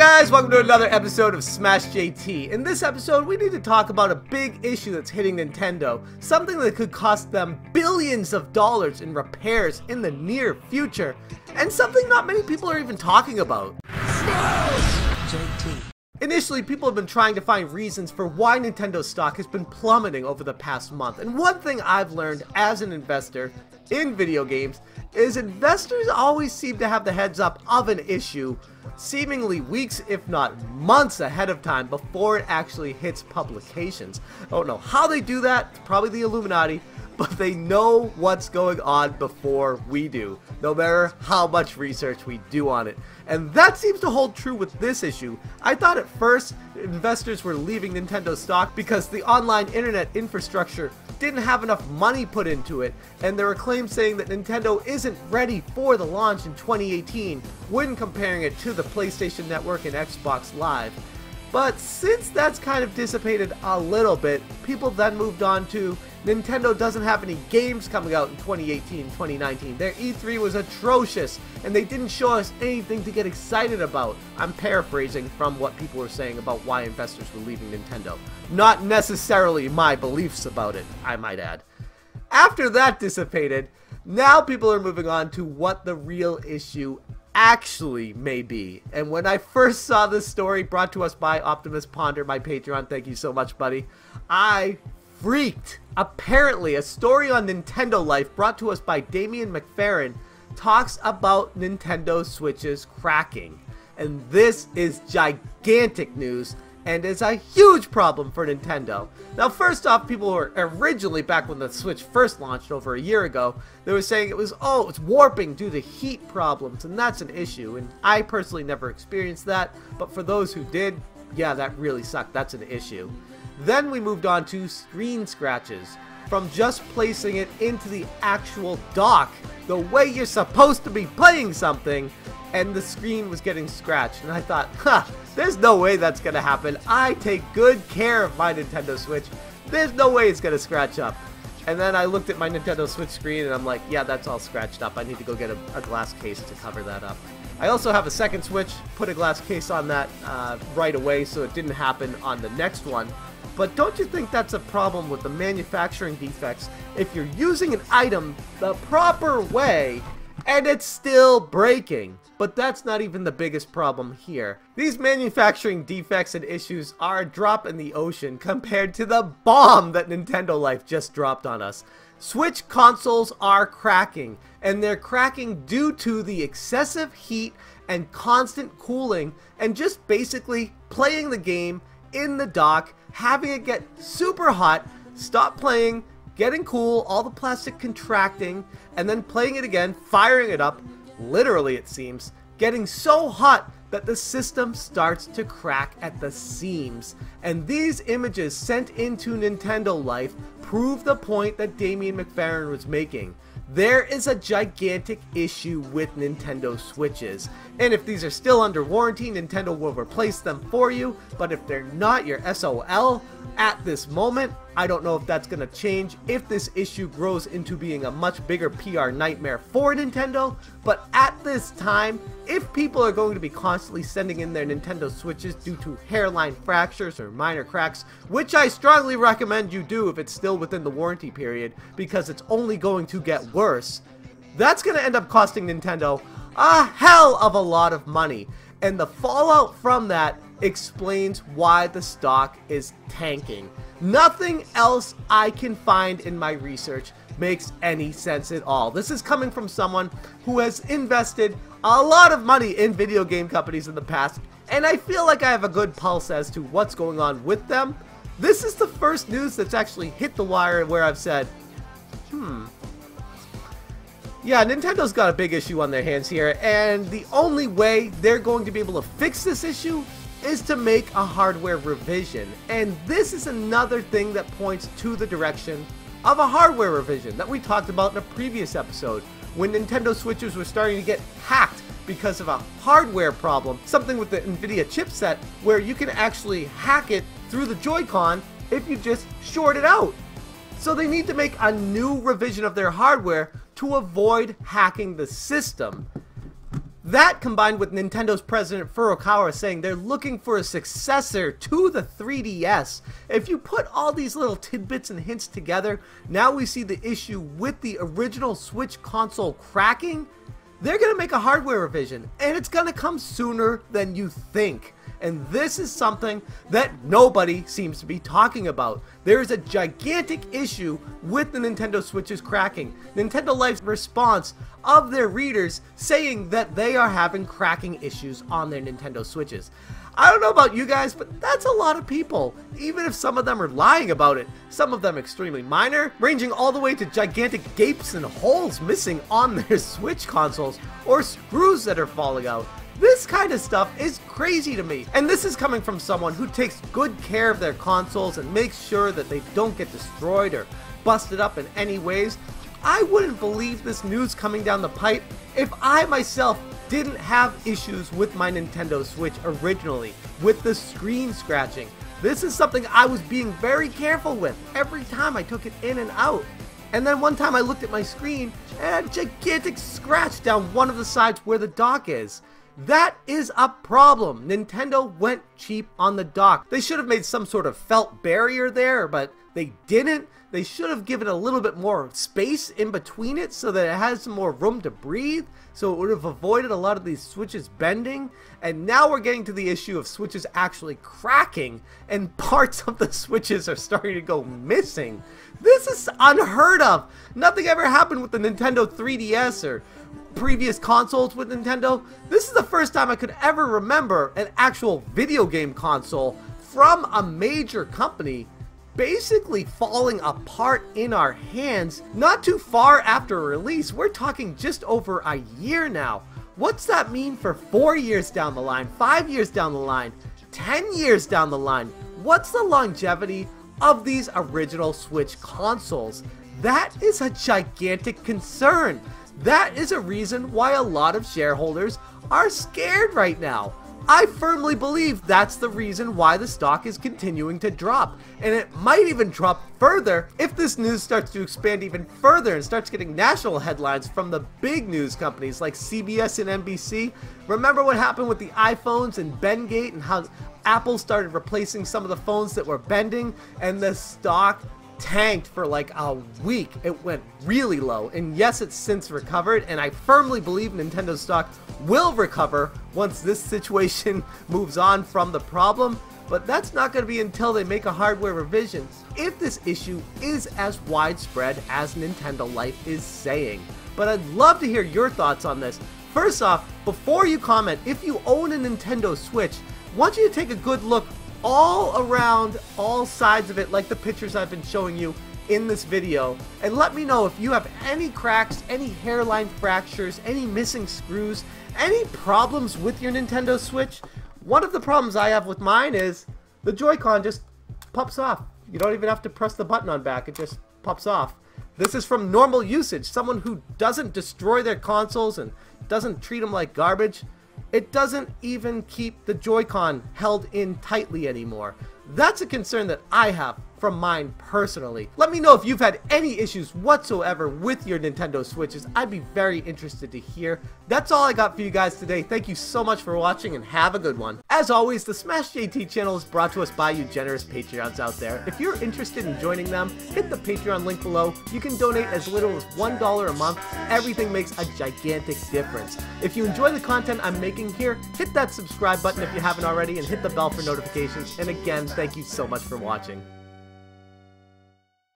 guys, welcome to another episode of Smash JT. In this episode, we need to talk about a big issue that's hitting Nintendo, something that could cost them billions of dollars in repairs in the near future, and something not many people are even talking about. Smash JT. Initially, people have been trying to find reasons for why Nintendo stock has been plummeting over the past month, and one thing I've learned as an investor in video games is investors always seem to have the heads up of an issue seemingly weeks if not months ahead of time before it actually hits publications. I don't know how they do that, it's probably the Illuminati, but they know what's going on before we do, no matter how much research we do on it. And that seems to hold true with this issue. I thought at first investors were leaving Nintendo stock because the online internet infrastructure didn't have enough money put into it, and there were claims saying that Nintendo isn't ready for the launch in 2018 when comparing it to the PlayStation Network and Xbox Live. But since that's kind of dissipated a little bit, people then moved on to Nintendo doesn't have any games coming out in 2018, 2019. Their E3 was atrocious, and they didn't show us anything to get excited about. I'm paraphrasing from what people were saying about why investors were leaving Nintendo. Not necessarily my beliefs about it, I might add. After that dissipated, now people are moving on to what the real issue actually may be. And when I first saw this story brought to us by Optimus Ponder, my Patreon, thank you so much, buddy, I freaked. Apparently, a story on Nintendo Life brought to us by Damian McFerrin talks about Nintendo Switches cracking. And this is gigantic news and is a huge problem for Nintendo. Now, first off, people were originally, back when the Switch first launched over a year ago, they were saying it was, oh, it's warping due to heat problems, and that's an issue. And I personally never experienced that, but for those who did, yeah, that really sucked. That's an issue. Then we moved on to screen scratches. From just placing it into the actual dock, the way you're supposed to be playing something, and the screen was getting scratched. And I thought, there's no way that's gonna happen. I take good care of my Nintendo Switch. There's no way it's gonna scratch up. And then I looked at my Nintendo Switch screen and I'm like, yeah, that's all scratched up. I need to go get a glass case to cover that up. I also have a second Switch, put a glass case on that right away so it didn't happen on the next one. But don't you think that's a problem with the manufacturing defects if you're using an item the proper way and it's still breaking? But that's not even the biggest problem here. These manufacturing defects and issues are a drop in the ocean compared to the bomb that Nintendo Life just dropped on us. Switch consoles are cracking, and they're cracking due to the excessive heat and constant cooling and just basically playing the game in the dock, having it get super hot, stop playing, getting cool, all the plastic contracting, and then playing it again, firing it up, literally it seems, getting so hot that the system starts to crack at the seams. And these images sent into Nintendo Life prove the point that Damian McFerrin was making. There is a gigantic issue with Nintendo Switches, and if these are still under warranty, Nintendo will replace them for you, but if they're not, your SOL at this moment, I don't know if that's going to change if this issue grows into being a much bigger PR nightmare for Nintendo, but at this time, if people are going to be constantly sending in their Nintendo Switches due to hairline fractures or minor cracks, which I strongly recommend you do if it's still within the warranty period, because it's only going to get worse, that's going to end up costing Nintendo a hell of a lot of money. And the fallout from that explains why the stock is tanking. Nothing else I can find in my research makes any sense at all. This is coming from someone who has invested a lot of money in video game companies in the past, and I feel like I have a good pulse as to what's going on with them. This is the first news that's actually hit the wire where I've said, yeah, Nintendo's got a big issue on their hands here, and the only way they're going to be able to fix this issue is to make a hardware revision. And this is another thing that points to the direction of a hardware revision that we talked about in a previous episode, when Nintendo Switches were starting to get hacked because of a hardware problem, something with the NVIDIA chipset where you can actually hack it through the Joy-Con if you just short it out. So they need to make a new revision of their hardware to avoid hacking the system. That combined with Nintendo's president Furukawa saying they're looking for a successor to the 3DS. If you put all these little tidbits and hints together, now we see the issue with the original Switch console cracking. They're going to make a hardware revision, and it's going to come sooner than you think. And this is something that nobody seems to be talking about. There is a gigantic issue with the Nintendo Switch's cracking. Nintendo Life's response of their readers saying that they are having cracking issues on their Nintendo Switches. I don't know about you guys, but that's a lot of people. Even if some of them are lying about it, some of them extremely minor, ranging all the way to gigantic gapes and holes missing on their Switch consoles, or screws that are falling out. This kind of stuff is crazy to me, and this is coming from someone who takes good care of their consoles and makes sure that they don't get destroyed or busted up in any ways. I wouldn't believe this news coming down the pipe if I myself didn't have issues with my Nintendo Switch originally, with the screen scratching. This is something I was being very careful with every time I took it in and out. And then one time I looked at my screen and had a gigantic scratch down one of the sides where the dock is. That is a problem. Nintendo went cheap on the dock. They should have made some sort of felt barrier there, but they didn't. They should have given a little bit more space in between it so that it has some more room to breathe, so it would have avoided a lot of these switches bending. And now we're getting to the issue of switches actually cracking, and parts of the switches are starting to go missing. This is unheard of. Nothing ever happened with the Nintendo 3DS or previous consoles with Nintendo. This is the first time I could ever remember an actual video game console from a major company basically falling apart in our hands not too far after release. We're talking just over a year now. What's that mean for 4 years down the line, 5 years down the line, 10 years down the line? What's the longevity of these original Switch consoles? That is a gigantic concern. That is a reason why a lot of shareholders are scared right now. I firmly believe that's the reason why the stock is continuing to drop, and it might even drop further if this news starts to expand even further and starts getting national headlines from the big news companies like CBS and NBC. Remember what happened with the iPhones and Bendgate and how Apple started replacing some of the phones that were bending, and the stock tanked for like a week. It went really low, and yes, it's since recovered, and I firmly believe Nintendo stock will recover once this situation moves on from the problem, but that's not going to be until they make a hardware revision if this issue is as widespread as Nintendo Life is saying. But I'd love to hear your thoughts on this. First off, before you comment, if you own a Nintendo Switch, I want you to take a good look all around, all sides of it, like the pictures I've been showing you in this video, and let me know if you have any cracks, any hairline fractures, any missing screws, any problems with your Nintendo Switch. One of the problems I have with mine is the Joy-Con just pops off. You don't even have to press the button on back, it just pops off. This is from normal usage, someone who doesn't destroy their consoles and doesn't treat them like garbage. It doesn't even keep the Joy-Con held in tightly anymore. That's a concern that I have from mine personally. Let me know if you've had any issues whatsoever with your Nintendo Switches. I'd be very interested to hear. That's all I got for you guys today. Thank you so much for watching and have a good one. As always, the Smash JT channel is brought to us by you generous Patreons out there. If you're interested in joining them, hit the Patreon link below. You can donate as little as $1 a month. Everything makes a gigantic difference. If you enjoy the content I'm making here, hit that subscribe button if you haven't already and hit the bell for notifications. And again, thank you so much for watching.